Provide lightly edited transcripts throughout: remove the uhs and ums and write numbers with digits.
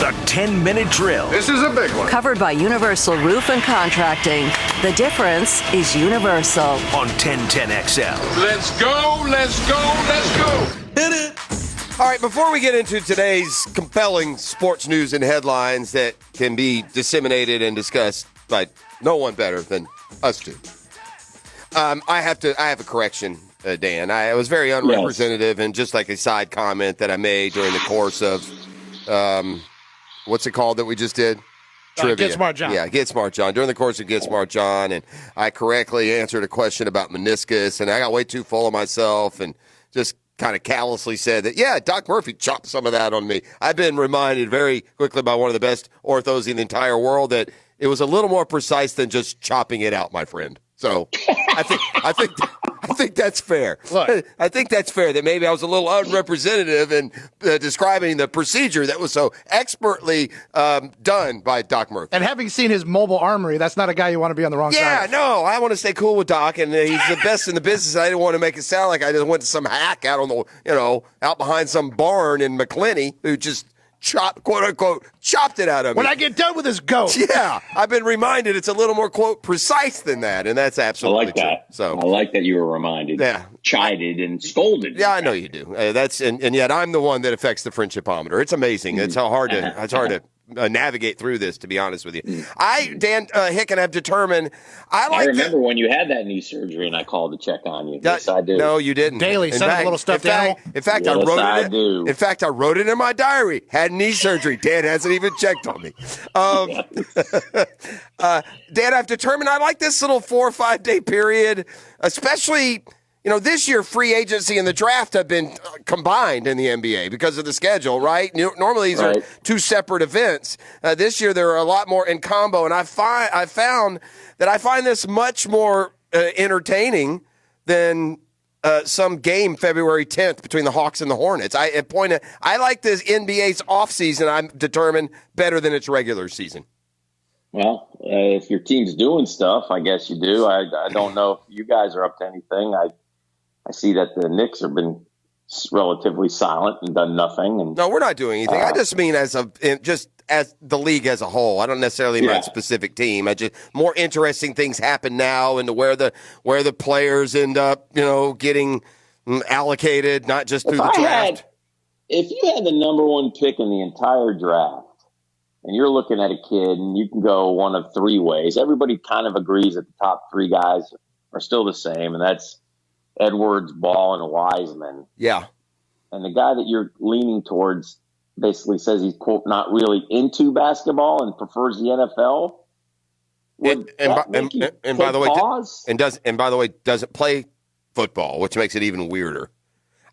The 10-minute drill. This is a big one. Covered by Universal Roof and Contracting. The difference is Universal. On 1010XL. Let's go, let's go, let's go. Hit it. All right, before we get into today's compelling sports news and headlines that can be disseminated and discussed by no one better than us two, I have a correction, Dan. I was very unrepresentative and just like a side comment that I made during the course of, what's it called that we just did? Trivia. Get Smart John. Yeah, Get Smart John. During the course of Get Smart John, and I correctly answered a question about meniscus, and I got way too full of myself and just kind of callously said that, yeah, Doc Murphy chopped some of that on me. I've been reminded very quickly by one of the best orthos in the entire world that it was a little more precise than just chopping it out, my friend. So I think that's fair. Look. I think that's fair that maybe I was a little unrepresentative in describing the procedure that was so expertly done by Doc Murphy. And having seen his mobile armory, that's not a guy you want to be on the wrong side. Yeah, no, I want to stay cool with Doc, and he's the best in the business. I didn't want to make it sound like I just went to some hack out on the, out behind some barn in McClenny who just quote unquote, chopped it out of me. When I get done with this goat. Yeah, I've been reminded it's a little more, quote, precise than that, and that's absolutely I like that. true. So I like that you were reminded, chided, and scolded. Yeah, I know you do. And yet I'm the one that affects the friendshipometer. It's amazing. It's hard to navigate through this, to be honest with you. Dan Hicken, have determined. I remember when you had that knee surgery and I called to check on you. Yes, I do. No, you didn't. Daily, send a little stuffed animal. In fact, I wrote it in my diary. Had knee surgery. Dan hasn't even checked on me. Dan, I've determined I like this little 4 or 5 day period, especially. This year, free agency and the draft have been combined in the NBA because of the schedule, right? Normally, these are two separate events. This year, there are a lot more in combo, and I found that I find this much more entertaining than some game February 10th between the Hawks and the Hornets. I like this NBA's offseason, I'm determined, better than its regular season. Well, if your team's doing stuff, I guess you do. I don't know if you guys are up to anything. I see that the Knicks have been relatively silent and done nothing. And no, we're not doing anything. I just mean as the league as a whole. I don't necessarily mean a specific team. I just more interesting things happen now, and where the players end up, getting allocated, not just through the draft. If you had the number one pick in the entire draft, and you're looking at a kid, and you can go one of three ways. Everybody kind of agrees that the top three guys are still the same, and that's Edwards, Ball, and Wiseman. Yeah. And the guy that you're leaning towards basically says he's, quote, not really into basketball and prefers the NFL. By the way, doesn't play football, which makes it even weirder.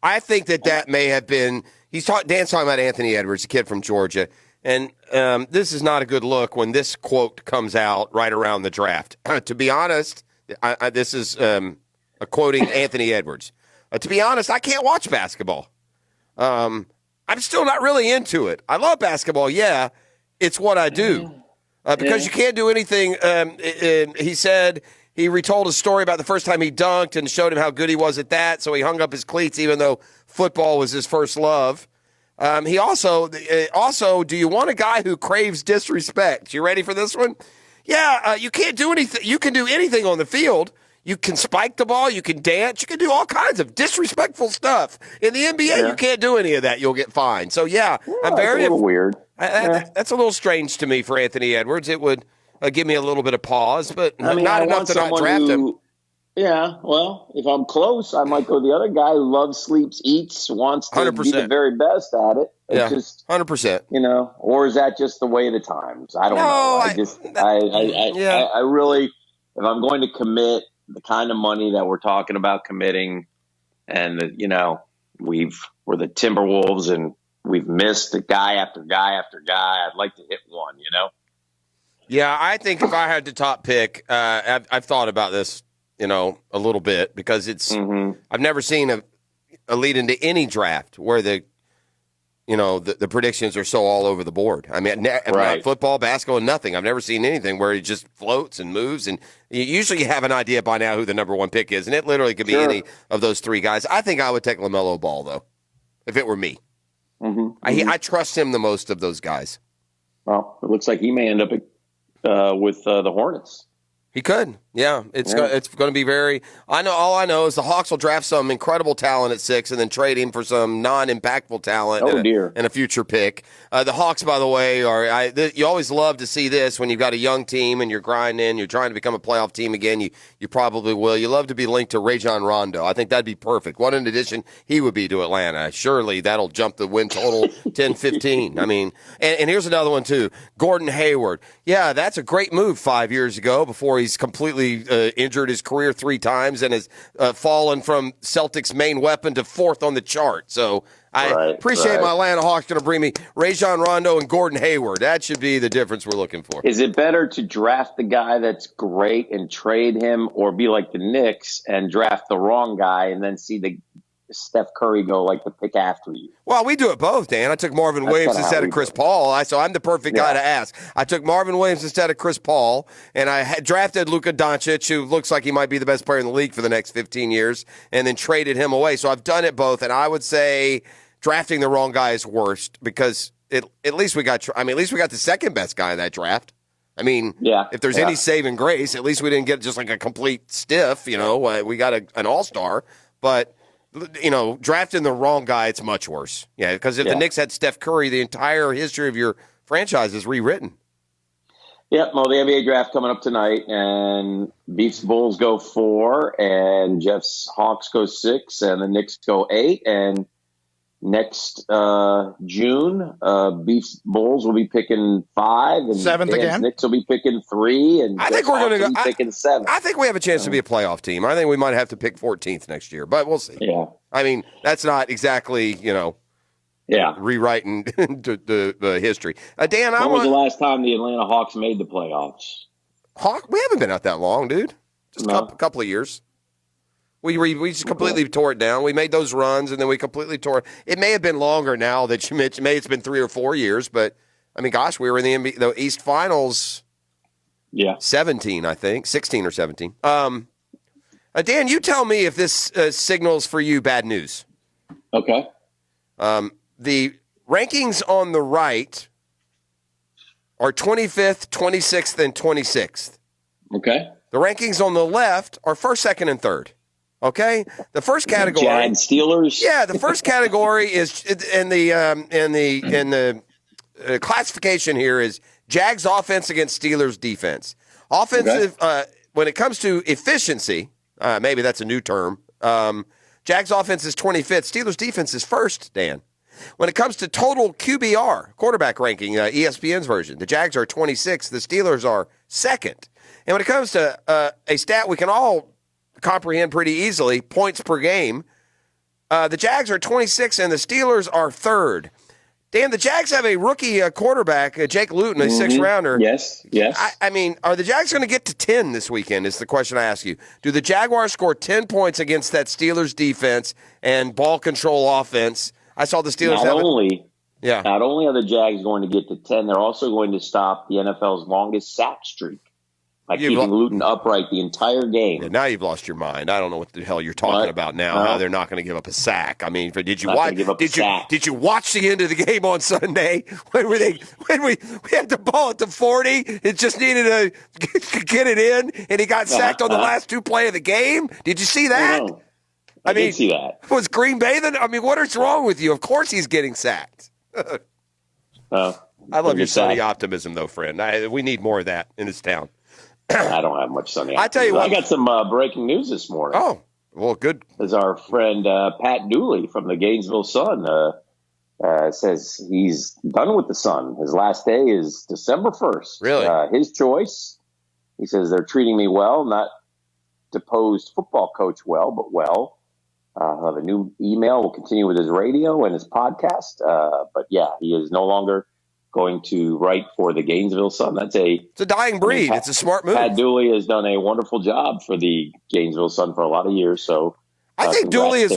I think that may have been Dan's talking about Anthony Edwards, a kid from Georgia, and this is not a good look when this quote comes out right around the draft. To be honest, this is quoting Anthony Edwards. To be honest, I can't watch basketball. I'm still not really into it. I love basketball. Yeah, it's what I do. Because you can't do anything. He said he retold a story about the first time he dunked and showed him how good he was at that. So he hung up his cleats even though football was his first love. He also, do you want a guy who craves disrespect? You ready for this one? Yeah, you can't do anything. You can do anything on the field. You can spike the ball. You can dance. You can do all kinds of disrespectful stuff. In the NBA, you can't do any of that. You'll get fined. So, I'm very a little weird. That's a little strange to me for Anthony Edwards. It would give me a little bit of pause, but not enough to not draft him. Yeah, well, if I'm close, I might go the other guy who loves, sleeps, eats, wants to 100%. be the very best at it. It's just 100%. Or is that just the way of the times? I don't know. I really, if I'm going to commit the kind of money that we're talking about committing, and we're the Timberwolves and we've missed guy after guy after guy, I'd like to hit one. Yeah, I think if I had the top pick, I've thought about this, a little bit because it's I've never seen a lead into any draft where the predictions are so all over the board. I mean, football, basketball, nothing. I've never seen anything where it just floats and moves. And you usually have an idea by now who the number one pick is, and it literally could be any of those three guys. I think I would take LaMelo Ball, though, if it were me. I trust him the most of those guys. Well, it looks like he may end up with the Hornets. He could. Yeah, it's going to be very. All I know is the Hawks will draft some incredible talent at 6 and then trade him for some non-impactful talent and a future pick. The Hawks, by the way, you always love to see this when you've got a young team and you're grinding, you're trying to become a playoff team again. You probably will. You love to be linked to Rajon Rondo. I think that'd be perfect. What an addition he would be to Atlanta. Surely that'll jump the win total 10-15. I mean, and here's another one too. Gordon Hayward. Yeah, that's a great move 5 years ago before he's completely injured his career 3 times and has fallen from Celtics' main weapon to 4th on the chart. So I appreciate my Atlanta Hawks going to bring me Rajon Rondo and Gordon Hayward. That should be the difference we're looking for. Is it better to draft the guy that's great and trade him, or be like the Knicks and draft the wrong guy and then see the Steph Curry go like the pick after you? Well, we do it both, Dan. I took Marvin Williams instead of Chris Paul. So I'm the perfect guy to ask. I took Marvin Williams instead of Chris Paul, and I had drafted Luka Doncic, who looks like he might be the best player in the league for the next 15 years, and then traded him away. So I've done it both, and I would say drafting the wrong guy is worst because at least we got the second best guy in that draft. I mean, if there's any saving grace, at least we didn't get just like a complete stiff. We got an all-star, but drafting the wrong guy, it's much worse. Yeah, because if the Knicks had Steph Curry, the entire history of your franchise is rewritten. Yep, well, the NBA draft coming up tonight, and Beefs Bulls go 4, and Jeff's Hawks go 6, and the Knicks go 8, and next June, Beefs Bulls will be picking 5, and 7th again. Knicks will be picking 3, and I think we're going to go picking 7. I think we have a chance to be a playoff team. I think we might have to pick 14th next year, but we'll see. Yeah, I mean that's not exactly rewriting the history. Dan, when was the last time the Atlanta Hawks made the playoffs? We haven't been out that long, dude. Just a couple of years. We just completely tore it down. We made those runs, and then we completely tore it. It may have been longer now that you mentioned. Maybe it's been 3 or 4 years, but, I mean, gosh, we were in the East Finals 17, I think, 16 or 17. Dan, you tell me if this signals for you bad news. Okay. The rankings on the right are 25th, 26th, and 26th. Okay. The rankings on the left are 1st, 2nd, and 3rd. Okay, the first category, Jags, Steelers. Yeah, the first category is in the classification here is Jags offense against Steelers defense. Offensive when it comes to efficiency, maybe that's a new term. Jags offense is 25th. Steelers defense is 1st. Dan, when it comes to total QBR quarterback ranking, ESPN's version, the Jags are 26th. The Steelers are 2nd. And when it comes to a stat we can all comprehend pretty easily, points per game, the Jags are 26th and the Steelers are 3rd. Dan, the Jags have a rookie quarterback, Jake Luton, a 6th rounder. Yes. I mean, are the Jags going to get to 10 this weekend is the question I ask you. Do the Jaguars score 10 points against that Steelers defense and ball control offense? I saw the Steelers Not only are the Jags going to get to 10, they're also going to stop the NFL's longest sack streak by keeping Luton upright the entire game. Yeah, now you've lost your mind. I don't know what the hell you're talking about now. How they're not going to give up a sack. I mean, did you watch? Did you watch the end of the game on Sunday when we had the ball at the 40? It just needed to get it in, and he got sacked on the last 2 plays of the game. Did you see that? I did see that. Was Green Bay then? I mean, what is wrong with you? Of course he's getting sacked. I love your sunny optimism, though, friend. We need more of that in this town. I don't have much Sunday. I tell you what, I got some breaking news this morning. Oh, well, good. As our friend Pat Dooley from the Gainesville Sun says he's done with the Sun. His last day is December 1st. Really? His choice. He says they're treating me well, not deposed football coach well, but well. He'll have a new email. We'll continue with his radio and his podcast. But yeah, he is no longer going to write for the Gainesville Sun. It's a dying breed. It's a smart move. Pat Dooley has done a wonderful job for the Gainesville Sun for a lot of years. So I think Dooley is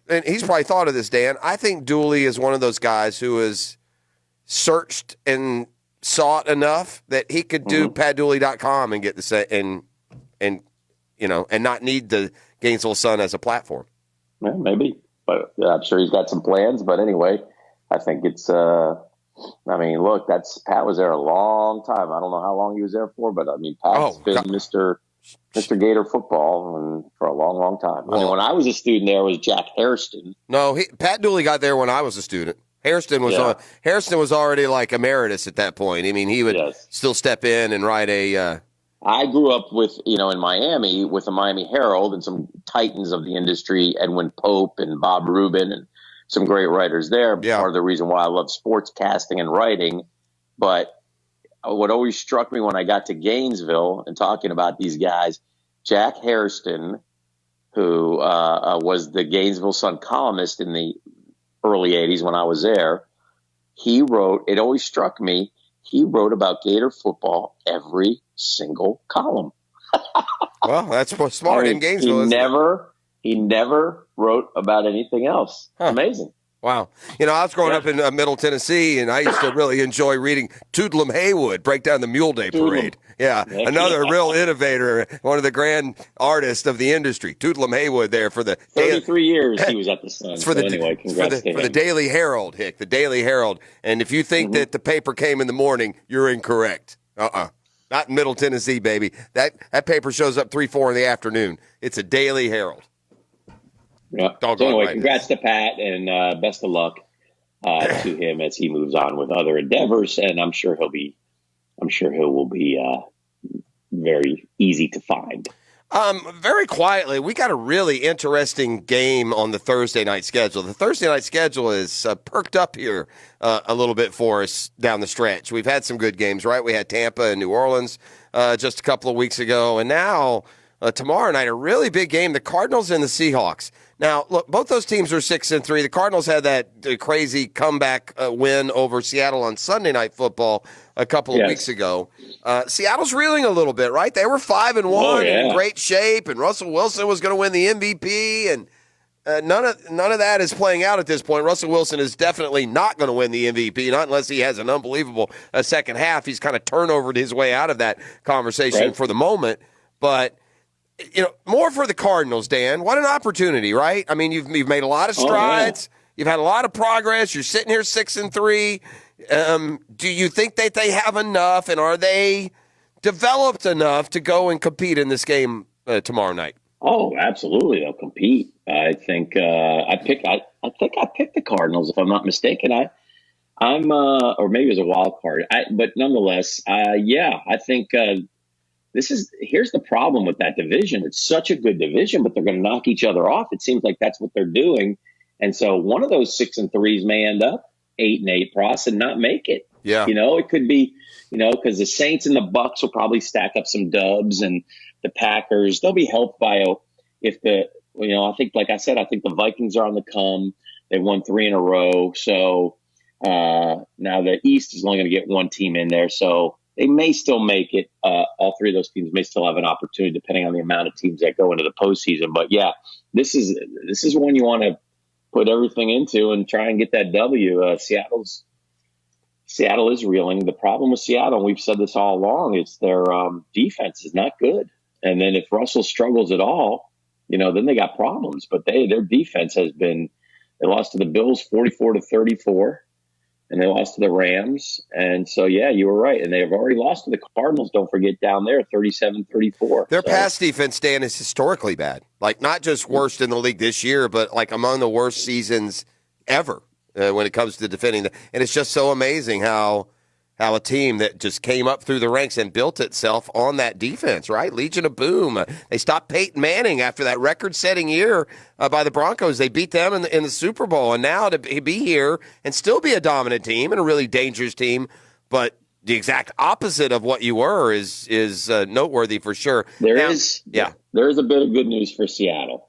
and he's probably thought of this, Dan. I think Dooley is one of those guys who has searched and sought enough that he could do patdooley.com and get the set and not need the Gainesville Sun as a platform. Yeah, maybe, but I'm sure he's got some plans. But anyway, I think it's I mean, look, Pat was there a long time. I don't know how long he was there for, but I mean, Pat's been Mr. Gator football and for a long, long time. I mean, when I was a student, there was Jack Hairston. No, Pat Dooley got there when I was a student. Hairston was already like emeritus at that point. I mean, he would still step in and write a. I grew up with, in Miami with the Miami Herald and some titans of the industry, Edwin Pope and Bob Rubin and some great writers there. Yeah. Part of the reason why I love sports casting and writing. But what always struck me when I got to Gainesville and talking about these guys, Jack Hairston, who was the Gainesville Sun columnist in the early 80s when I was there, he wrote, it always struck me, he wrote about Gator football every single column. Well, that's smart in Gainesville. He never wrote about anything else. Amazing. Wow. I was growing up in Middle Tennessee, and I used to really enjoy reading Toodlum Haywood break down the Mule Day Parade. Yeah, another real innovator, one of the grand artists of the industry. Toodlum Haywood there for the 33 years he was at the Sun. Anyway, congrats to him. For the Daily Herald, Hick, the Daily Herald. And if you think that the paper came in the morning, you're incorrect. Not in Middle Tennessee, baby. That paper shows up 3-4 in the afternoon. It's a Daily Herald. Yeah. So anyway, congrats to Pat and best of luck to him as he moves on with other endeavors. And I'm sure he will be very easy to find. Very quietly, we got a really interesting game on the Thursday night schedule. The Thursday night schedule is perked up here a little bit for us down the stretch. We've had some good games, right? We had Tampa and New Orleans just a couple of weeks ago. And now tomorrow night, a really big game, the Cardinals and the Seahawks. Now, look, both those teams are 6-3. The Cardinals had that crazy comeback win over Seattle on Sunday Night Football a couple of weeks ago. Seattle's reeling a little bit, right? They were 5-1 in great shape, and Russell Wilson was going to win the MVP, and none of that is playing out at this point. Russell Wilson is definitely not going to win the MVP, not unless he has an unbelievable second half. He's kind of turnovered his way out of that conversation for the moment, but. More for the Cardinals, Dan. What an opportunity, right? I mean, you've made a lot of strides. You've had a lot of progress. You're sitting here 6-3. Do you think that they have enough, and are they developed enough to go and compete in this game tomorrow night? Oh, absolutely, they'll compete. I think I picked the Cardinals, if I'm not mistaken. I'm or maybe it was a wild card. But nonetheless, I think. Here's the problem with that division. It's such a good division, but they're going to knock each other off. It seems like that's what they're doing. And so one of those 6-3s may end up 8-8 Pross and not make it. Yeah. It could be, because the Saints and the Bucks will probably stack up some dubs, and the Packers, they'll be helped by I think, like I said, I think the Vikings are on the come. They won 3 in a row. So now the East is only going to get one team in there. So they may still make it. All three of those teams may still have an opportunity, depending on the amount of teams that go into the postseason. But yeah, this is one you want to put everything into and try and get that W. Seattle is reeling. The problem with Seattle, and we've said this all along, is their defense is not good. And then if Russell struggles at all, then they got problems. But their defense has been. They lost to the Bills 44-34. And they lost to the Rams. And so, yeah, you were right. And they have already lost to the Cardinals, don't forget, down there, 37-34. Their pass defense, Dan, is historically bad. Like, not just worst in the league this year, but, like, among the worst seasons ever when it comes to defending. And it's just so amazing how a team that just came up through the ranks and built itself on that defense, right? Legion of Boom. They stopped Peyton Manning after that record-setting year by the Broncos. They beat them in the Super Bowl. And now to be here and still be a dominant team and a really dangerous team, but the exact opposite of what you were is noteworthy for sure. There is a bit of good news for Seattle.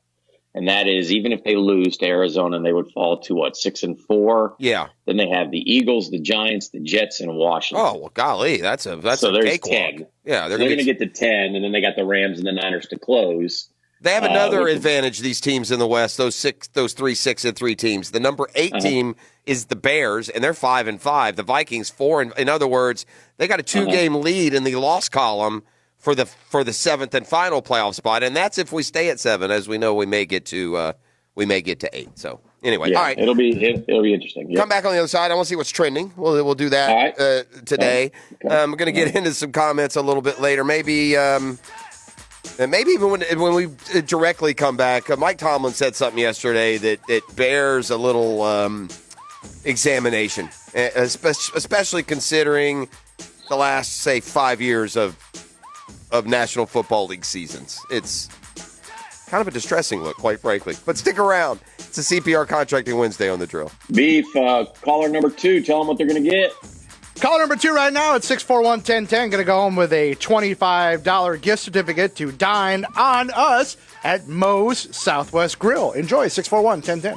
And that is, even if they lose to Arizona, they would fall to 6-4. Yeah. Then they have the Eagles, the Giants, the Jets, and Washington. Oh well, golly, that's so a there's cakewalk. 10. Yeah, they're going to get to 10, and then they got the Rams and the Niners to close. They have another advantage. These teams in the West, those 3 6-3 teams. The number 8 team is the Bears, and they're 5-5. The Vikings 4. In other words, they got a 2-game lead in the loss column for the 7th and final playoff spot, and that's if we stay at 7. As we know, we may get to 8. So Anyway, Yeah, all right. It'll be interesting. Yep. Come back on the other side. I want to see what's trending. We'll do that today. Okay. We're going to get into some comments a little bit later. Maybe and maybe even when we directly come back. Mike Tomlin said something yesterday that bears a little examination, especially considering the last, say, 5 years of National Football League seasons. It's kind of a distressing look, quite frankly. But stick around. It's a CPR Contracting Wednesday on The Drill. Beef, caller number 2, tell them what they're going to get. Caller number 2 right now at 641-1010. Going to go home with a $25 gift certificate to dine on us at Moe's Southwest Grill. Enjoy, 641-1010.